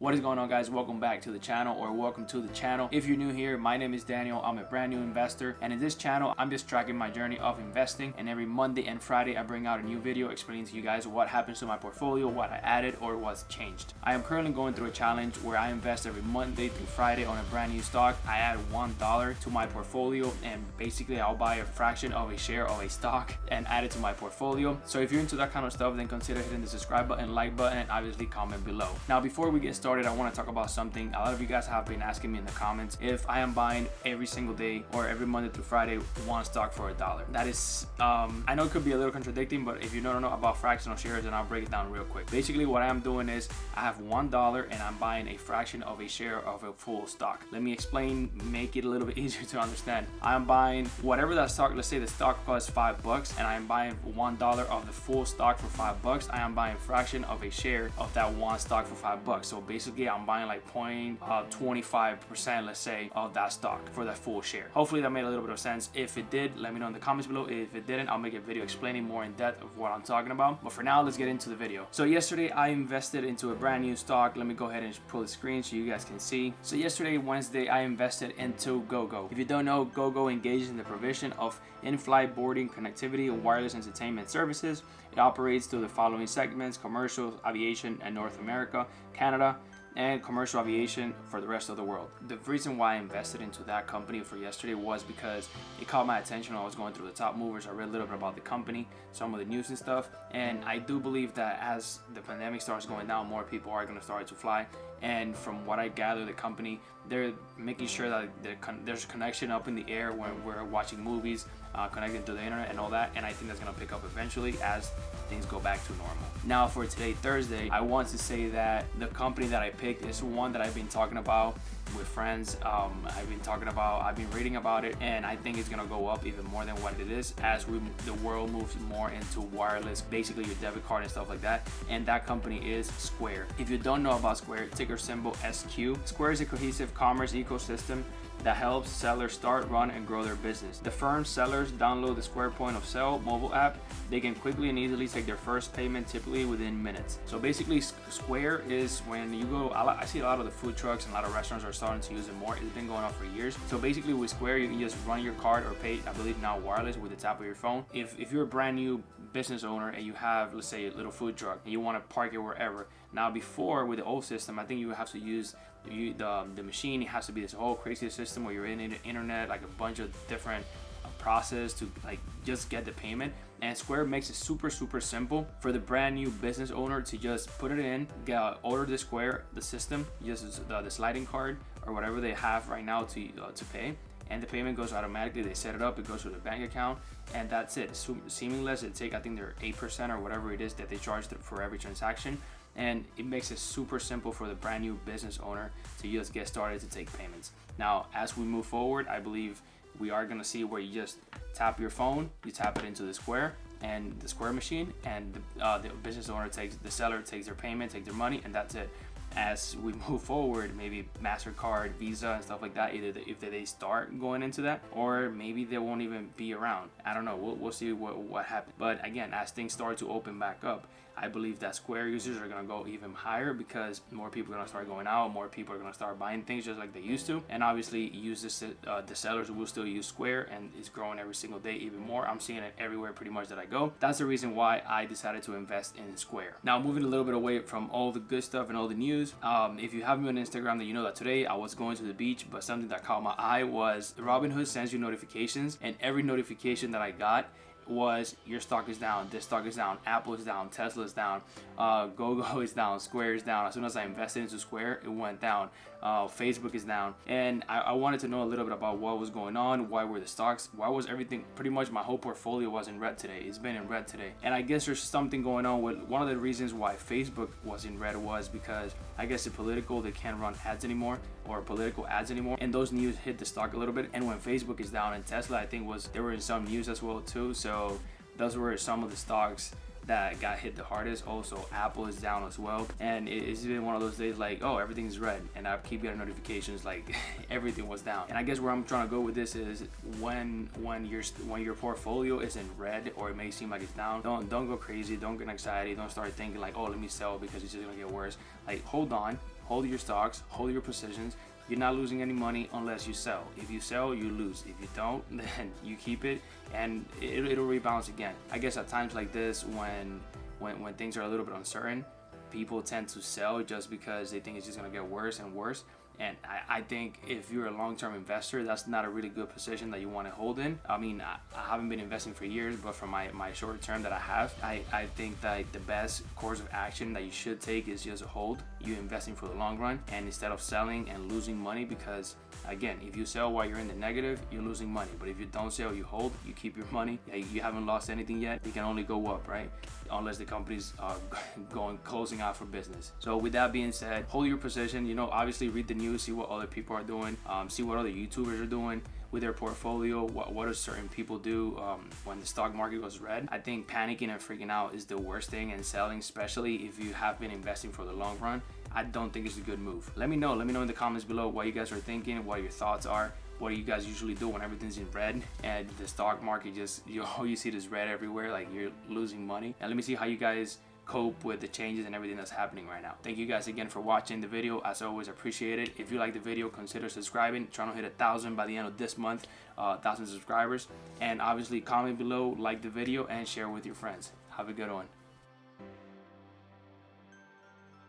What is going on, guys? Welcome back to the channel, or welcome to the channel. If you're new here, my name is Daniel. I'm a brand new investor, and in this channel I'm just tracking my journey of investing, and every Monday and Friday I bring out a new video explaining to you guys what happens to my portfolio, what I added, or what's changed. I am currently going through a challenge where I invest every Monday through Friday on a brand new stock. I add $1 to my portfolio, and basically I'll buy a fraction of a share of a stock and add it to my portfolio. So if you're into that kind of stuff, then consider hitting the subscribe button, like button, and obviously comment below. Now before we get started, I want to talk about something. A lot of you guys have been asking me in the comments if I am buying every single day or every Monday through Friday one stock for $1. That is, I know it could be a little contradicting, but if you don't know about fractional shares, then I'll break it down real quick. Basically, what I am doing is I have $1 and I'm buying a fraction of a share of a full stock. Let me explain, make it a little bit easier to understand. I'm buying whatever that stock, let's say the stock costs $5 and I'm buying $1 of the full stock for $5. I am buying a fraction of a share of that one stock for $5. So basically I'm buying like 0.25%, let's say, of that stock for that full share. Hopefully that made a little bit of sense. If it did, let me know in the comments below. If it didn't, I'll make a video explaining more in depth of what I'm talking about. But for now, let's get into the video. So yesterday I invested into a brand new stock. Let me go ahead and pull the screen so you guys can see. So yesterday, Wednesday, I invested into GoGo. If you don't know, GoGo engages in the provision of in-flight boarding, connectivity, and wireless entertainment services. It operates through the following segments: commercial aviation in North America, Canada, and commercial aviation for the rest of the world. The reason why I invested into that company for yesterday was because it caught my attention when I was going through the top movers. I read a little bit about the company, some of the news and stuff, and I do believe that as the pandemic starts going down, more people are going to start to fly. And from what I gather, the company, they're making sure that there's a connection up in the air when we're watching movies, connecting to the internet and all that, and I think that's going to pick up eventually as things go back to normal. Now for today, Thursday, I want to say that the company that I picked is one that I've been talking about with friends. I've been reading about it, and I think it's gonna go up even more than what it is as the world moves more into wireless, basically your debit card and stuff like that. And that company is Square. If you don't know about Square, ticker symbol SQ. Square is a cohesive commerce ecosystem that helps sellers start, run, and grow their business. The firm's sellers download the Square point of sale mobile app. They can quickly and easily take their first payment, typically within minutes. So basically, Square is when you go, I see a lot of the food trucks and a lot of restaurants are starting to use it more. It's been going on for years. So basically with Square, you can just run your card or pay, I believe now wireless, with the tap of your phone. If you're a brand new business owner and you have, let's say, a little food truck and you want to park it wherever. Now before, with the old system, I think you have to use the machine. It has to be this whole crazy system where you're in the internet, like a bunch of different process to like just get the payment. And Square makes it super simple for the brand new business owner to just put it in, order the Square, the system, just the sliding card or whatever they have right now to pay, and the payment goes automatically. They set it up, it goes to the bank account, and that's it. Seamless. It take, I think they're 8% or whatever it is that they charge for every transaction. And it makes it super simple for the brand new business owner to just get started to take payments. Now, as we move forward, I believe we are gonna see where you just tap your phone, you tap it into the Square and the Square machine, and the business owner the seller takes their payment, takes their money, and that's it. As we move forward, maybe MasterCard, Visa, and stuff like that, either if they start going into that, or maybe they won't even be around. I don't know. We'll see what happens. But again, as things start to open back up, I believe that Square users are going to go even higher because more people are going to start going out, more people are going to start buying things just like they used to. And obviously, the sellers will still use Square, and it's growing every single day even more. I'm seeing it everywhere pretty much that I go. That's the reason why I decided to invest in Square. Now, moving a little bit away from all the good stuff and all the news, if you have me on Instagram, then you know that today I was going to the beach, but something that caught my eye was Robinhood sends you notifications, and every notification that I got was your stock is down, this stock is down, Apple is down, Tesla is down, GoGo is down, Square is down. As soon as I invested into Square, it went down. Facebook is down. And I wanted to know a little bit about what was going on, why were the stocks, why was everything, pretty much my whole portfolio was in red today. It's been in red today. And I guess there's something going on with one of the reasons why Facebook was in red was because I guess the political, they can't run ads anymore, or political ads anymore, and those news hit the stock a little bit. And when Facebook is down, and Tesla, I think they were in some news as well too. So those were some of the stocks that got hit the hardest. Also, Apple is down as well, and it's been one of those days like, oh, everything's red, and I keep getting notifications like everything was down. And I guess where I'm trying to go with this is when your portfolio is in red, or it may seem like it's down, don't go crazy, don't get anxiety, don't start thinking like, oh, let me sell because it's just gonna get worse. Like, hold on, hold your stocks, hold your positions. You're not losing any money unless you sell. If you sell, you lose. If you don't, then you keep it and it'll rebalance again. I guess at times like this, when things are a little bit uncertain, people tend to sell just because they think it's just gonna get worse and worse. And I think if you're a long-term investor, that's not a really good position that you want to hold in. I mean, I haven't been investing for years, but for my short term that I have, I think that the best course of action that you should take is just hold. You're investing for the long run, and instead of selling and losing money, because again, if you sell while you're in the negative, you're losing money. But if you don't sell, you hold, you keep your money. You haven't lost anything yet. You can only go up, right? Unless the company's closing out for business. So with that being said, hold your position. You know, obviously read the news, see what other people are doing, see what other YouTubers are doing with their portfolio. What do certain people do when the stock market goes red? I think panicking and freaking out is the worst thing, and selling, especially if you have been investing for the long run, I don't think it's a good move. Let me know in the comments below what you guys are thinking, what your thoughts are. What do you guys usually do when everything's in red and the stock market just, you see this red everywhere, like you're losing money? And let me see how you guys cope with the changes and everything that's happening right now. Thank you guys again for watching the video. As always, appreciate it. If you like the video, consider subscribing. Trying to hit 1,000 by the end of this month, 1,000 subscribers. And obviously comment below, like the video, and share with your friends. Have a good one.